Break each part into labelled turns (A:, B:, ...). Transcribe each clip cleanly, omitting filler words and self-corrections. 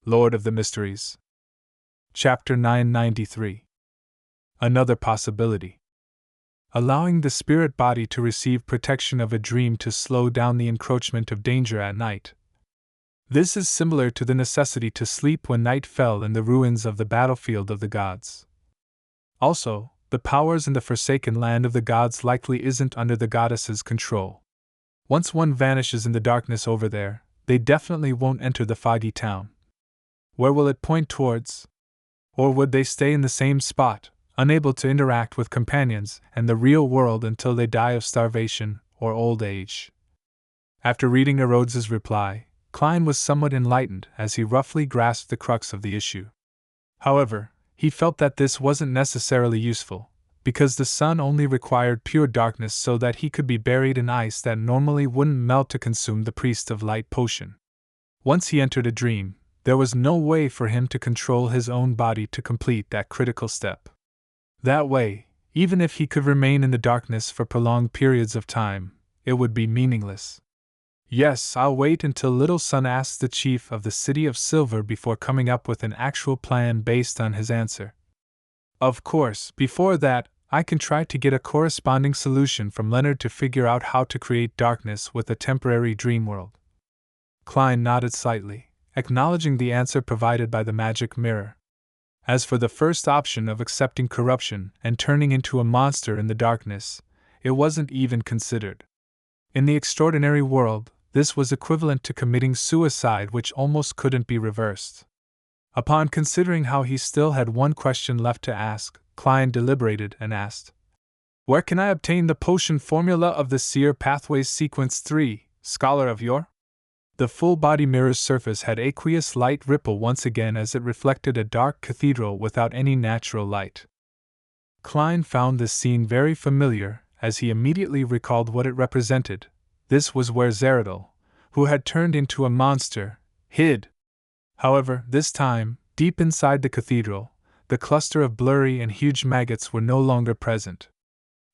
A: Lord of the Mysteries. Chapter 993. Another possibility. Allowing the spirit body to receive protection of a dream to slow down the encroachment of danger at night. This is similar to the necessity to sleep when night fell in the ruins of the battlefield of the gods. Also, the powers in the forsaken land of the gods likely isn't under the goddess's control. Once one vanishes in the darkness over there, they definitely won't enter the foggy town. Where will it point towards? Or would they stay in the same spot, unable to interact with companions and the real world until they die of starvation or old age? After reading Erodes' reply, Klein was somewhat enlightened as he roughly grasped the crux of the issue. However, he felt that this wasn't necessarily useful, because the sun only required pure darkness so that he could be buried in ice that normally wouldn't melt to consume the priest of light potion. Once he entered a dream, there was no way for him to control his own body to complete that critical step. That way, even if he could remain in the darkness for prolonged periods of time, it would be meaningless. Yes, I'll wait until Little Sun asks the chief of the City of Silver before coming up with an actual plan based on his answer. Of course, before that, I can try to get a corresponding solution from Leonard to figure out how to create darkness with a temporary dream world. Klein nodded slightly, acknowledging the answer provided by the magic mirror. As for the first option of accepting corruption and turning into a monster in the darkness, it wasn't even considered. In the extraordinary world, this was equivalent to committing suicide, which almost couldn't be reversed. Upon considering how he still had one question left to ask, Klein deliberated and asked, "Where can I obtain the potion formula of the Seer Pathways Sequence 3, Scholar of Yore?" The full-body mirror's surface had aqueous light ripple once again as it reflected a dark cathedral without any natural light. Klein found this scene very familiar, as he immediately recalled what it represented. This was where Zeradol, who had turned into a monster, hid. However, this time, deep inside the cathedral, the cluster of blurry and huge maggots were no longer present.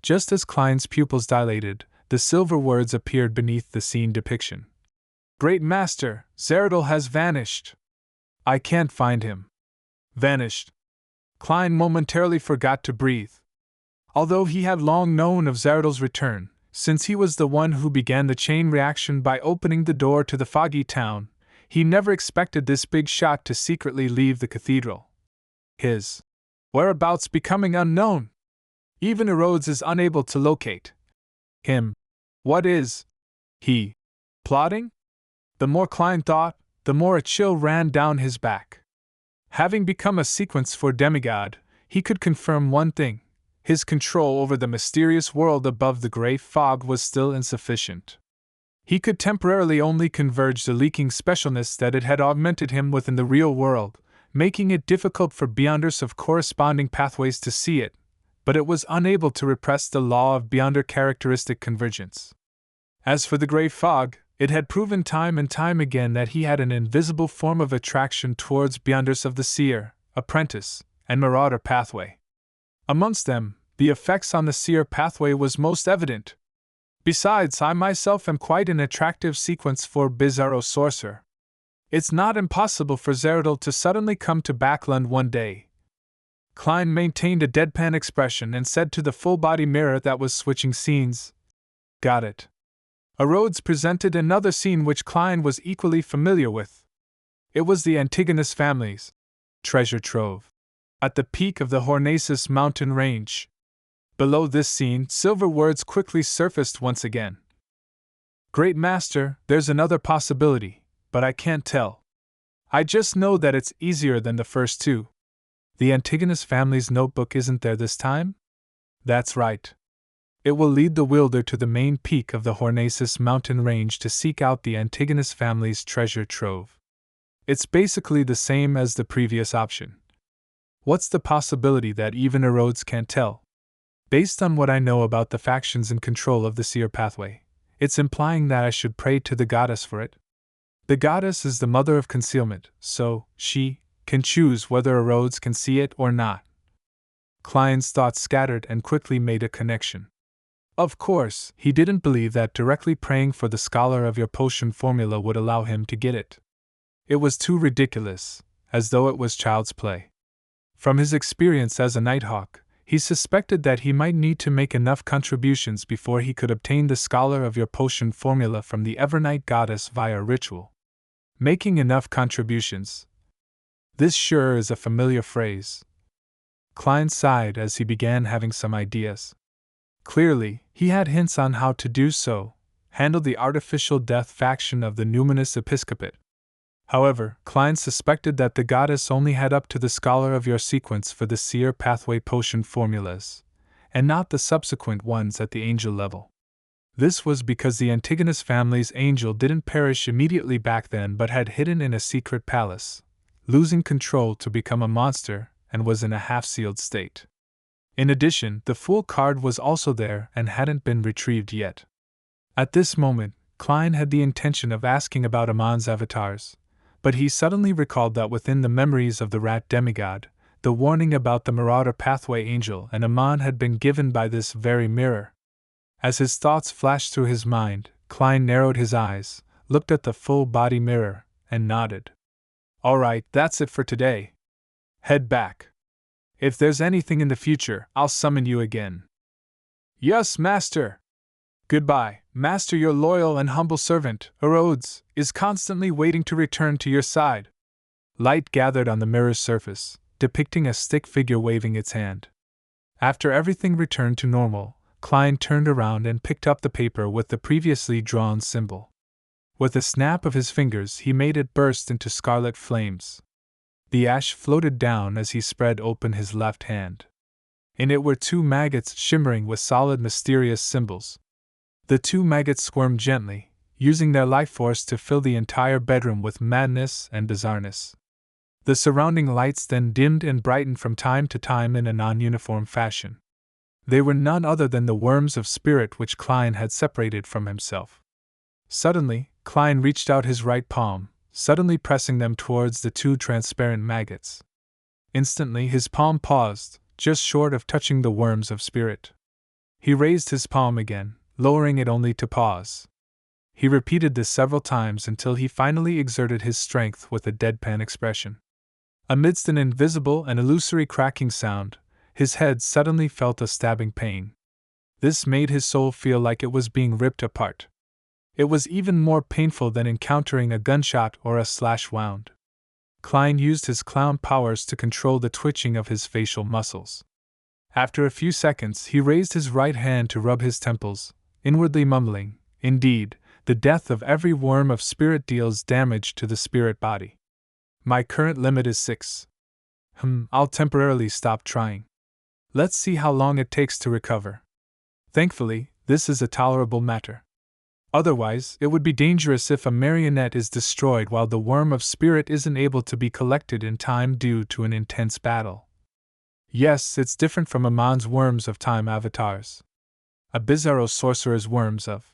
A: Just as Klein's pupils dilated, the silver words appeared beneath the scene depiction. "Great Master, Zeradol has vanished. I can't find him." Vanished. Klein momentarily forgot to breathe. Although he had long known of Zeradol's return, since he was the one who began the chain reaction by opening the door to the foggy town, he never expected this big shot to secretly leave the cathedral. His whereabouts becoming unknown. Even Erodes is unable to locate him. What is he plotting? The more Klein thought, the more a chill ran down his back. Having become a sequence for demigod, he could confirm one thing: his control over the mysterious world above the gray fog was still insufficient. He could temporarily only converge the leaking specialness that it had augmented him with in the real world, making it difficult for Beyonders of corresponding pathways to see it, but it was unable to repress the law of Beyonder characteristic convergence. As for the gray fog, it had proven time and time again that he had an invisible form of attraction towards Beyonders of the Seer, Apprentice, and Marauder pathway. Amongst them, the effects on the Seer pathway was most evident. Besides, I myself am quite an attractive sequence for Bizarro Sorcerer. It's not impossible for Zeradol to suddenly come to Backland one day. Klein maintained a deadpan expression and said to the full-body mirror that was switching scenes, "Got it." Erodes presented another scene which Klein was equally familiar with. It was the Antigonus family's treasure trove at the peak of the Hornaces mountain range. Below this scene, silver words quickly surfaced once again. "Great Master, there's another possibility, but I can't tell. I just know that it's easier than the first two." The Antigonus family's notebook isn't there this time? That's right. It will lead the wielder to the main peak of the Hornaces mountain range to seek out the Antigonus family's treasure trove. It's basically the same as the previous option. What's the possibility that even Erodes can't tell? Based on what I know about the factions in control of the Seer pathway, it's implying that I should pray to the goddess for it. The goddess is the mother of concealment, so she can choose whether Erodes can see it or not. Klein's thoughts scattered and quickly made a connection. Of course, he didn't believe that directly praying for the Scholar of Your potion formula would allow him to get it. It was too ridiculous, as though it was child's play. From his experience as a Nighthawk, he suspected that he might need to make enough contributions before he could obtain the Scholar of Your Potion formula from the Evernight Goddess via ritual. Making enough contributions. This sure is a familiar phrase. Klein sighed as he began having some ideas. Clearly, he had hints on how to do so, handle the artificial death faction of the numinous episcopate. However, Klein suspected that the goddess only had up to the Scholar of Your sequence for the Seer Pathway potion formulas, and not the subsequent ones at the angel level. This was because the Antigonus family's angel didn't perish immediately back then but had hidden in a secret palace, losing control to become a monster, and was in a half-sealed state. In addition, the Fool card was also there and hadn't been retrieved yet. At this moment, Klein had the intention of asking about Amon's avatars, but he suddenly recalled that within the memories of the rat demigod, the warning about the Marauder Pathway Angel and Amon had been given by this very mirror. As his thoughts flashed through his mind, Klein narrowed his eyes, looked at the full-body mirror, and nodded. "All right, that's it for today. Head back. If there's anything in the future, I'll summon you again." "Yes, Master." "Goodbye, Master. Your loyal and humble servant, Erodes, is constantly waiting to return to your side." Light gathered on the mirror's surface, depicting a stick figure waving its hand. After everything returned to normal, Klein turned around and picked up the paper with the previously drawn symbol. With a snap of his fingers, he made it burst into scarlet flames. The ash floated down as he spread open his left hand. In it were two maggots shimmering with solid, mysterious symbols. The two maggots squirmed gently, using their life force to fill the entire bedroom with madness and bizarreness. The surrounding lights then dimmed and brightened from time to time in a non-uniform fashion. They were none other than the worms of spirit which Klein had separated from himself. Suddenly, Klein reached out his right palm, suddenly pressing them towards the two transparent maggots. Instantly his palm paused, just short of touching the worms of spirit. He raised his palm again, lowering it only to pause. He repeated this several times until he finally exerted his strength with a deadpan expression. Amidst an invisible and illusory cracking sound, his head suddenly felt a stabbing pain. This made his soul feel like it was being ripped apart. It was even more painful than encountering a gunshot or a slash wound. Klein used his clown powers to control the twitching of his facial muscles. After a few seconds, he raised his right hand to rub his temples, inwardly mumbling, "Indeed, the death of every worm of spirit deals damage to the spirit body. My current limit is 6. I'll temporarily stop trying. Let's see how long it takes to recover." Thankfully, this is a tolerable matter. Otherwise, it would be dangerous if a marionette is destroyed while the worm of spirit isn't able to be collected in time due to an intense battle. Yes, it's different from Amon's worms of time avatars. A Bizarro sorcerer's worms of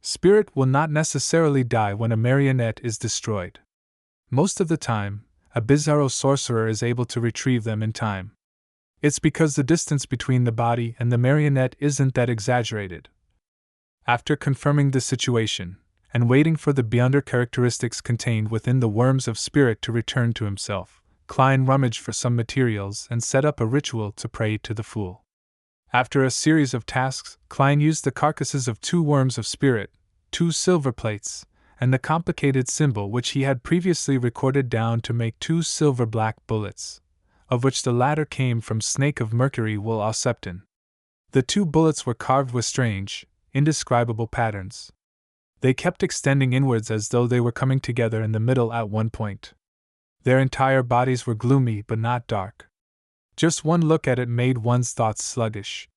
A: spirit will not necessarily die when a marionette is destroyed. Most of the time, a Bizarro sorcerer is able to retrieve them in time. It's because the distance between the body and the marionette isn't that exaggerated. After confirming the situation, and waiting for the beyonder characteristics contained within the worms of spirit to return to himself, Klein rummaged for some materials and set up a ritual to pray to the Fool. After a series of tasks, Klein used the carcasses of 2 worms of spirit, 2 silver plates, and the complicated symbol which he had previously recorded down to make 2 silver black bullets, of which the latter came from Snake of Mercury wool Alceptin. The 2 bullets were carved with strange, indescribable patterns. They kept extending inwards as though they were coming together in the middle at one point. Their entire bodies were gloomy but not dark. Just one look at it made one's thoughts sluggish.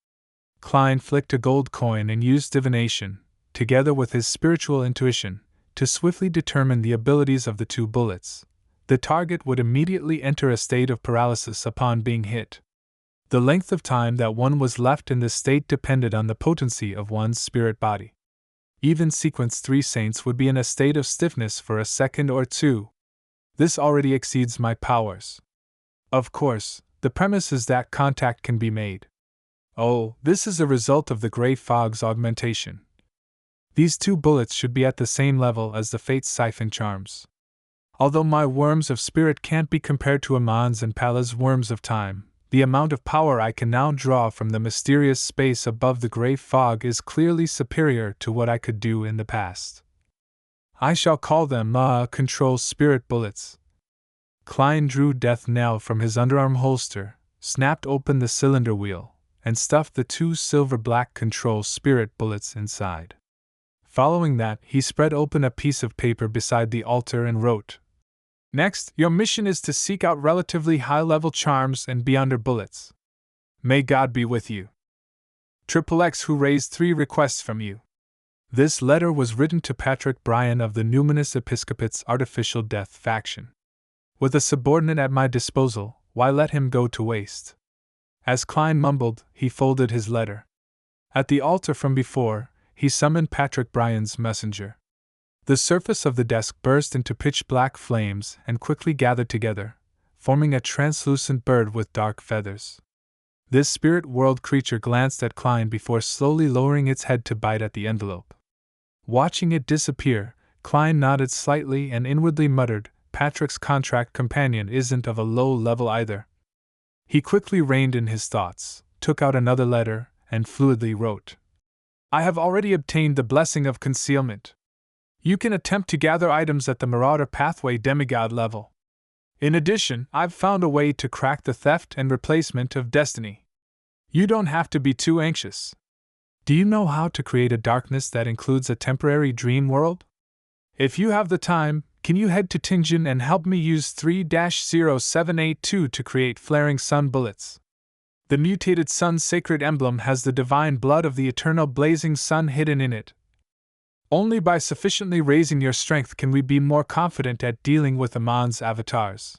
A: Klein flicked a gold coin and used divination, together with his spiritual intuition, to swiftly determine the abilities of the 2 bullets. The target would immediately enter a state of paralysis upon being hit. The length of time that one was left in this state depended on the potency of one's spirit body. Even Sequence 3 saints would be in a state of stiffness for a second or 2. This already exceeds my powers. Of course, the premise is that contact can be made. Oh, this is a result of the Grey Fog's augmentation. These 2 bullets should be at the same level as the Fate's siphon charms. Although my worms of spirit can't be compared to Amon's and Pala's worms of time, the amount of power I can now draw from the mysterious space above the gray fog is clearly superior to what I could do in the past. I shall call them control spirit bullets. Klein drew Death Knell from his underarm holster, snapped open the cylinder wheel, and stuffed the 2 silver-black control spirit bullets inside. Following that, he spread open a piece of paper beside the altar and wrote, "Next, your mission is to seek out relatively high-level charms and beyonder bullets. May God be with you. XXX who raised 3 requests from you." This letter was written to Patrick Bryan of the Numinous Episcopate's Artificial Death faction. With a subordinate at my disposal, why let him go to waste? As Klein mumbled, he folded his letter. At the altar from before, he summoned Patrick Bryan's messenger. The surface of the desk burst into pitch-black flames and quickly gathered together, forming a translucent bird with dark feathers. This spirit world creature glanced at Klein before slowly lowering its head to bite at the envelope. Watching it disappear, Klein nodded slightly and inwardly muttered, "Patrick's contract companion isn't of a low level either." He quickly reined in his thoughts, took out another letter, and fluidly wrote, "I have already obtained the blessing of concealment. You can attempt to gather items at the Marauder Pathway demigod level. In addition, I've found a way to crack the theft and replacement of destiny. You don't have to be too anxious. Do you know how to create a darkness that includes a temporary dream world? If you have the time, can you head to Tingjin and help me use 3-0782 to create flaring sun bullets? The mutated sun's sacred emblem has the divine blood of the eternal blazing sun hidden in it. Only by sufficiently raising your strength can we be more confident at dealing with Amon's avatars."